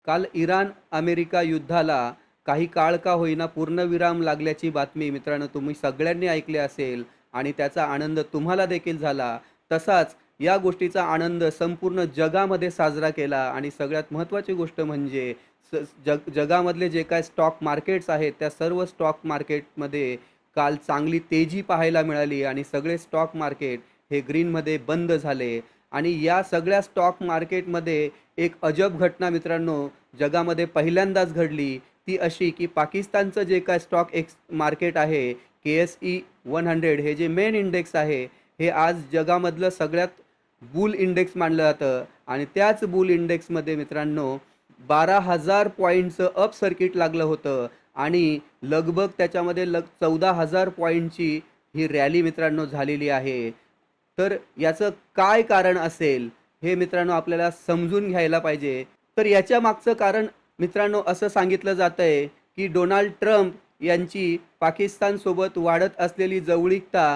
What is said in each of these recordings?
काल Iran America युद्धाला काही काळ का होईना पूर्णविराम लागल्याची बातमी मित्रांनो तुम्ही सगळ्यांनी ऐकली असेल आणि त्याचा आनंद तुम्हाला देखील झाला. तसाच या गोष्टीचा आनंद संपूर्ण जगामध्ये साजरा केला आणि सगळ्यात महत्त्वाची गोष्ट म्हणजे जगामधले जे काही स्टॉक मार्केट्स आहेत त्या सर्व स्टॉक मार्केटमध्ये काल चांगली तेजी पाहायला मिळाली आणि सगळे स्टॉक मार्केट हे ग्रीनमध्ये बंद झाले. आणि या सगळ्या स्टॉक मार्केटमध्ये एक अजब घटना मित्रांनो जगामध्ये पहिल्यांदाच घडली. ती अशी की पाकिस्तानचं जे काय स्टॉक मार्केट आहे, KSE 100 हे जे मेन इंडेक्स आहे, हे आज जगामधलं सगळ्यात बुल इंडेक्स मानलं जातं आणि त्याच बुल इंडेक्समध्ये मित्रांनो 12,000 पॉईंटचं अप सर्किट लागलं होतं आणि लगभग त्याच्यामध्ये 14,000 पॉईंटची ही रॅली मित्रांनो झालेली आहे. तर याचं काय कारण असेल हे मित्रांनो आपल्याला समजून घ्यायला पाहिजे. तर याच्या मागचं कारण मित्रांनो असं सांगितलं जातंय की डोनाल्ड ट्रम्प यांची पाकिस्तानसोबत वाढत असलेली जवळीकता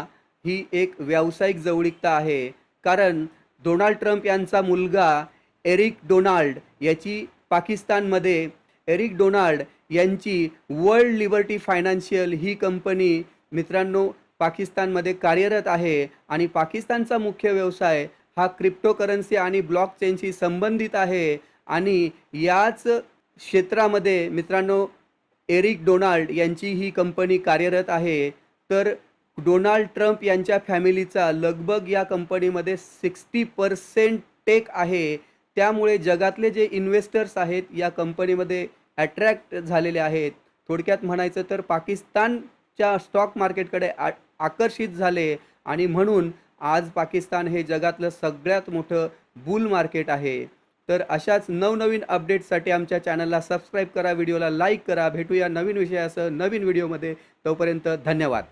ही एक व्यावसायिक जवळीकता आहे. कारण डोनाल्ड ट्रम्प यांचा मुलगा एरिक डोनाल्ड याची पाकिस्तानमध्ये एरिक डोनाल्ड यांची वर्ल्ड लिबर्टी फायनान्शियल ही कंपनी मित्रांनो पाकिस्तानमध्ये कार्यरत आहे आणि पाकिस्तानचा मुख्य व्यवसाय हा क्रिप्टोकरन्सी आणि ब्लॉकचेनशी संबंधित आहे आणि याच क्षेत्रामध्ये मित्रांनो एरिक डोनाल्ड यांची ही कंपनी कार्यरत आहे. तर डोनाल्ड ट्रम्प यांच्या फॅमिलीचा लगभग या कंपनीमध्ये 60% टेक आहे. त्यामुळे जगातले जे इन्व्हेस्टर्स आहेत या कंपनीमध्ये अट्रॅक्ट झालेले आहेत. थोडक्यात म्हणायचं तर पाकिस्तानच्या स्टॉक मार्केटकडे आकर्षित झाले आणि म्हणून आज पाकिस्तान हे जगातलं सगळ्यात मोठं बुल मार्केट आहे. तर अशाच नवनवीन अपडेट्ससाठी आमच्या चॅनलला सबस्क्राईब करा, व्हिडिओला लाईक करा. भेटूया नवीन विषयासह नवीन व्हिडिओमध्ये. तोपर्यंत धन्यवाद.